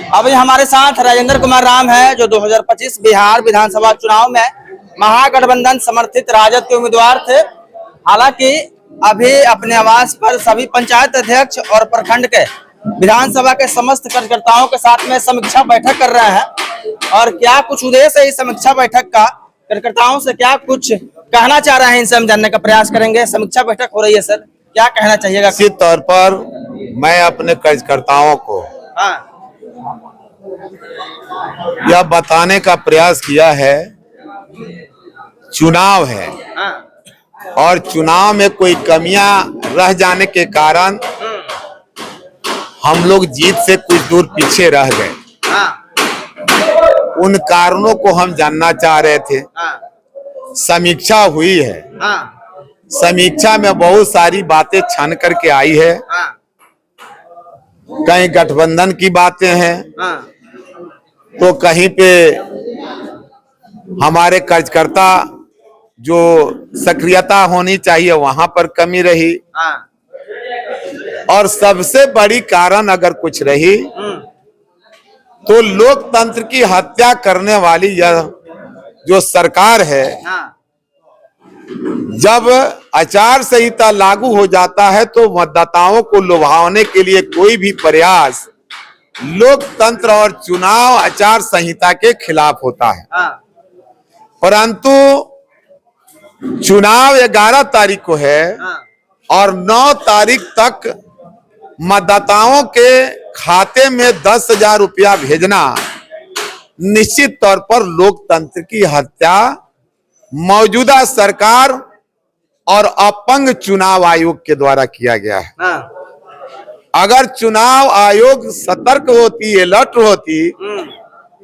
अभी हमारे साथ राजेंद्र कुमार राम है, जो 2025 बिहार विधानसभा चुनाव में महागठबंधन समर्थित राजद के उम्मीदवार थे। हालांकि अभी अपने आवास पर सभी पंचायत अध्यक्ष और प्रखंड के विधानसभा के समस्त कार्यकर्ताओं के साथ में समीक्षा बैठक कर रहे हैं। और क्या कुछ उद्देश्य है इस समीक्षा बैठक का, कार्यकर्ताओं से क्या कुछ कहना चाह रहे हैं, इनसे हम जानने का प्रयास करेंगे। समीक्षा बैठक हो रही है सर, क्या कहना चाहिएगा? निश्चित तौर पर मैं अपने कार्यकर्ताओं को यह बताने का प्रयास किया है, चुनाव है और चुनाव में कोई कमियां रह जाने के कारण हम लोग जीत से कुछ दूर पीछे रह गए। उन कारणों को हम जानना चाह रहे थे। समीक्षा हुई है, समीक्षा में बहुत सारी बातें छान करके आई है। कहीं गठबंधन की बातें हैं, तो कहीं पे हमारे कार्यकर्ता जो सक्रियता होनी चाहिए वहां पर कमी रही। और सबसे बड़ी कारण अगर कुछ रही तो लोकतंत्र की हत्या करने वाली यह जो सरकार है, जब आचार संहिता लागू हो जाता है तो मतदाताओं को लुभाने के लिए कोई भी प्रयास लोकतंत्र और चुनाव आचार संहिता के खिलाफ होता है। परंतु चुनाव 11 तारीख को है और 9 तारीख तक मतदाताओं के खाते में 10,000 रुपया भेजना निश्चित तौर पर लोकतंत्र की हत्या मौजूदा सरकार और अपंग चुनाव आयोग के द्वारा किया गया है। अगर चुनाव आयोग सतर्क होती, अलर्ट होती,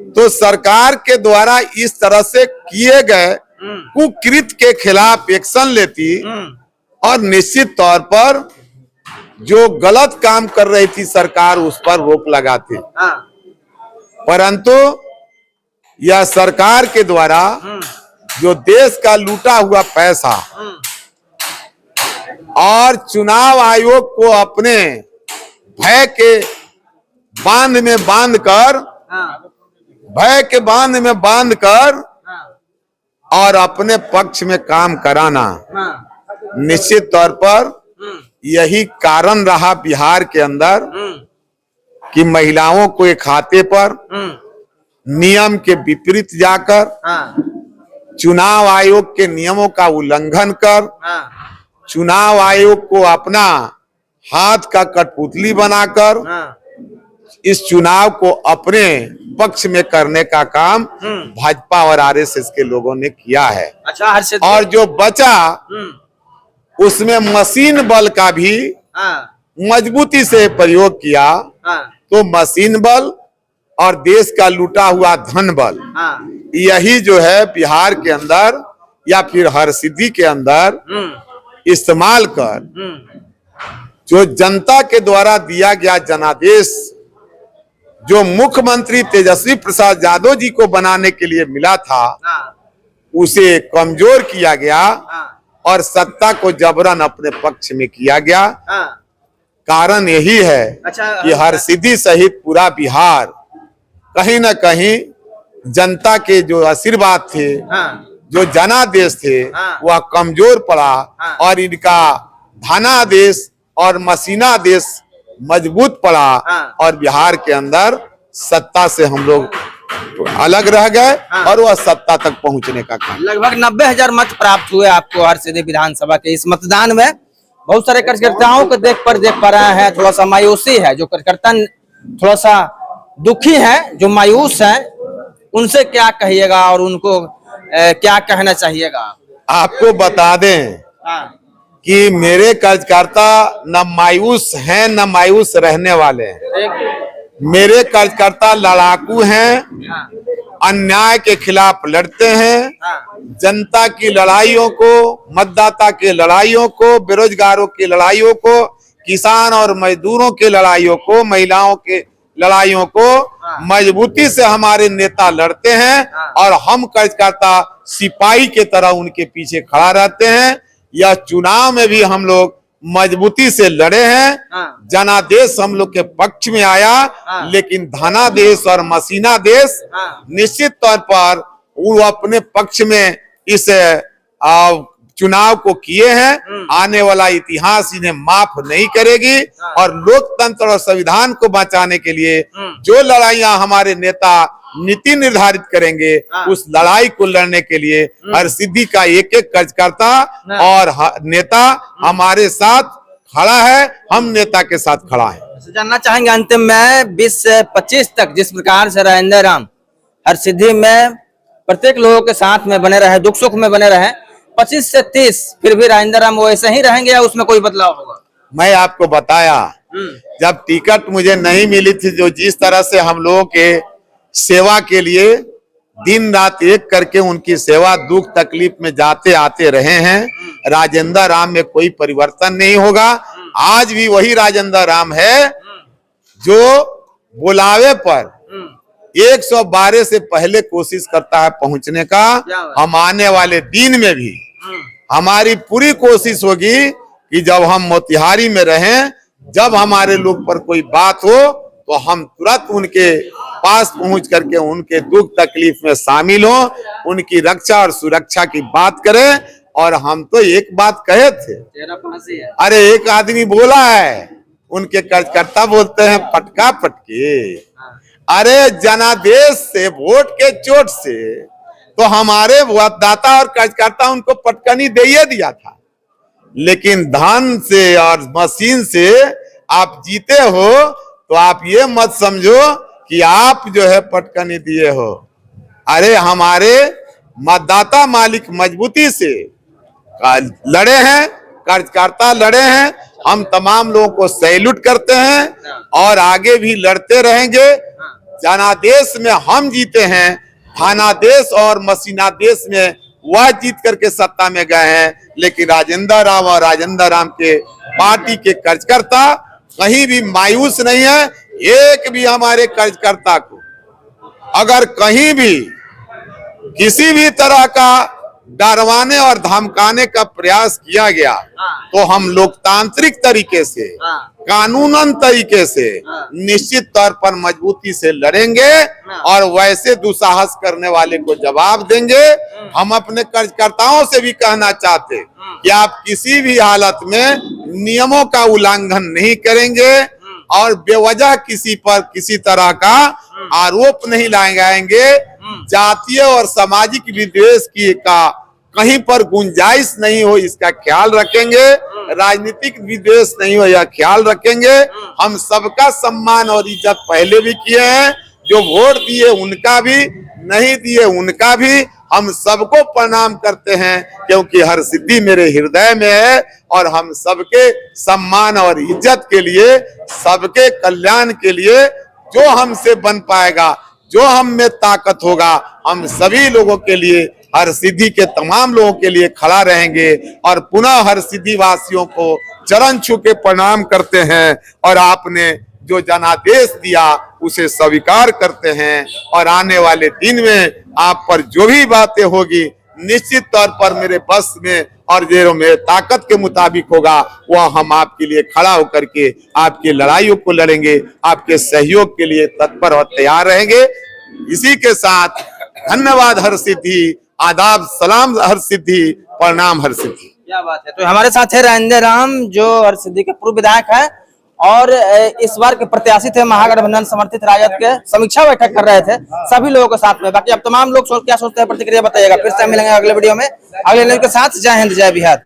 तो सरकार के द्वारा इस तरह से किए गए कुकृत के खिलाफ एक्शन लेती और निश्चित तौर पर जो गलत काम कर रही थी सरकार उस पर रोक लगाती। परंतु यह सरकार के द्वारा जो देश का लूटा हुआ पैसा और चुनाव आयोग को अपने भय के बांध में बांध कर और अपने पक्ष में काम कराना, निश्चित तौर पर यही कारण रहा बिहार के अंदर कि महिलाओं को एक खाते पर नियम के विपरीत जाकर, चुनाव आयोग के नियमों का उल्लंघन कर, चुनाव आयोग को अपना हाथ का कठपुतली बनाकर इस चुनाव को अपने पक्ष में करने का काम भाजपा और आरएसएस के लोगों ने किया है। अच्छा, और जो बचा उसमें मशीन बल का भी मजबूती से प्रयोग किया। तो मशीन बल और देश का लूटा हुआ धन बल, यही जो है बिहार के अंदर या फिर हरसिद्धि के अंदर इस्तेमाल कर जो जनता के द्वारा दिया गया जनादेश जो मुख्यमंत्री तेजस्वी प्रसाद यादव जी को बनाने के लिए मिला था, उसे कमजोर किया गया और सत्ता को जबरन अपने पक्ष में किया गया। कारण यही है कि हरसिद्धि सहित पूरा बिहार कहीं न कहीं जनता के जो आशीर्वाद थे, जो जनादेश थे, वह कमजोर पड़ा और इनका धनादेश और मशीनादेश मजबूत पड़ा और बिहार के अंदर सत्ता से हम लोग अलग रह गए और वह सत्ता तक पहुंचने का काम। लगभग 90,000 मत प्राप्त हुए आपको हरसिद्धि विधानसभा के इस मतदान में। बहुत सारे कार्यकर्ताओं को देख पा रहे हैं, थोड़ा सा मायूसी है। जो कार्यकर्ता थोड़ा सा दुखी है, जो मायूस है, उनसे क्या कहिएगा और उनको क्या कहना चाहिएगा? आपको बता दें कि मेरे कार्यकर्ता न मायूस हैं न मायूस रहने वाले हैं। मेरे कार्यकर्ता लड़ाकू हैं, अन्याय के खिलाफ लड़ते हैं। जनता की लड़ाइयों को, मतदाता के लड़ाइयों को, बेरोजगारों की लड़ाइयों को, किसान और मजदूरों के लड़ाइयों को, महिलाओं के लड़ाइयों को मजबूती से हमारे नेता लड़ते हैं और हम कार्यकर्ता सिपाही के तरह उनके पीछे खड़ा रहते हैं। यह चुनाव में भी हम लोग मजबूती से लड़े हैं। जनादेश हम लोग के पक्ष में आया, लेकिन धनादेश और मसीनादेश निश्चित तौर पर वो अपने पक्ष में इस चुनाव को किए हैं। आने वाला इतिहास इन्हें माफ नहीं करेगी और लोकतंत्र और संविधान को बचाने के लिए जो लड़ाइयां हमारे नेता नीति निर्धारित करेंगे, उस लड़ाई को लड़ने के लिए हरसिद्धि का एक एक कार्यकर्ता और नेता हमारे साथ खड़ा है। हम नेता के साथ खड़ा है। जानना चाहेंगे अंतिम में 20 से 25 तक जिस प्रकार से राजेंद्र राम हरसिद्धि में प्रत्येक लोगों के साथ में बने रहे, दुख सुख में बने रहे, 25 से 30 फिर भी राजेंद्र राम वैसे ही रहेंगे या उसमें कोई बदलाव होगा? मैं आपको बताया, जब टिकट मुझे नहीं मिली थी, जो जिस तरह से हम लोगों के सेवा के लिए दिन रात एक करके उनकी सेवा दुख तकलीफ में जाते आते रहे हैं, राजेंद्र राम में कोई परिवर्तन नहीं होगा। आज भी वही राजेंद्र राम है जो बुलावे पर 112 से पहले कोशिश करता है पहुंचने का। हम आने वाले दिन में भी हमारी पूरी कोशिश होगी कि जब हम मोतिहारी में रहें, जब हमारे लोग पर कोई बात हो तो हम तुरंत उनके पास पहुंच करके उनके दुख तकलीफ में शामिल हो, उनकी रक्षा और सुरक्षा की बात करें। और हम तो एक बात कहे थे, अरे एक आदमी बोला है, उनके कार्यकर्ता बोलते हैं पटका पटके। अरे जनादेश से वोट के चोट से तो हमारे मतदाता और कार्यकर्ता उनको पटकनी दे ही दिया था, लेकिन धन से और मशीन से आप जीते हो तो आप ये मत समझो कि आप जो है पटकनी दिए हो। अरे हमारे मतदाता मालिक मजबूती से लड़े हैं, कार्यकर्ता लड़े हैं। हम तमाम लोगों को सैल्यूट करते हैं और आगे भी लड़ते रहेंगे। जनादेश में हम जीते हैं, थानादेश और मसीनादेश में वह जीत करके सत्ता में गए हैं, लेकिन राजेंद्र राम और राजेंद्र राम के पार्टी के कार्यकर्ता कहीं भी मायूस नहीं है। एक भी हमारे कार्यकर्ता को अगर कहीं भी किसी भी तरह का डरवाने और धमकाने का प्रयास किया गया तो हम लोकतांत्रिक तरीके से, कानूनन तरीके से निश्चित तौर पर मजबूती से लड़ेंगे और वैसे दुस्साहस करने वाले को जवाब देंगे। हम अपने कार्यकर्ताओं से भी कहना चाहते कि आप किसी भी हालत में नियमों का उल्लंघन नहीं करेंगे और बेवजह किसी पर किसी तरह का आरोप नहीं लगाएंगे। जातीय और सामाजिक विद्वेष की का कहीं पर गुंजाइश नहीं हो, इसका ख्याल रखेंगे। राजनीतिक विद्वेष नहीं हो, यह ख्याल रखेंगे। हम सबका सम्मान और इज्जत पहले भी किए हैं, जो वोट दिए उनका भी, नहीं दिए उनका भी। हम सबको प्रणाम करते हैं क्योंकि हरसिद्धि मेरे हृदय में है और हम सबके सम्मान और इज्जत के लिए, सबके कल्याण के लिए जो हमसे बन पाएगा, जो हम में ताकत होगा, हम सभी लोगों के लिए, हरसिद्धि के तमाम लोगों के लिए खड़ा रहेंगे और पुनः हरसिद्धि वासियों को चरण छू के प्रणाम करते हैं और आपने जो जनादेश दिया उसे स्वीकार करते हैं। और आने वाले दिन में आप पर जो भी बातें होगी निश्चित तौर पर मेरे बस में और जो मेरे ताकत के मुताबिक होगा, वह हम आपके लिए खड़ा होकर के आपकी लड़ाइयों को लड़ेंगे, आपके सहयोग के लिए तत्पर और तैयार रहेंगे। इसी के साथ धन्यवाद हरसिद्धि, आदाब, सलाम हरसिद्धि, प्रणाम हरसिद्धि। क्या बात है। तो हमारे साथ है राजेंद्र राम जो हरसिद्धि के पूर्व विधायक है और इस बार के प्रत्याशी थे महागठबंधन समर्थित राजद के। समीक्षा बैठक कर रहे थे सभी लोगों के साथ में। बाकी अब तमाम लोग क्या सोचते हैं, प्रतिक्रिया बताइएगा। फिर से मिलेंगे अगले वीडियो में अगले न्यूज के साथ। जय हिंद, जय बिहार।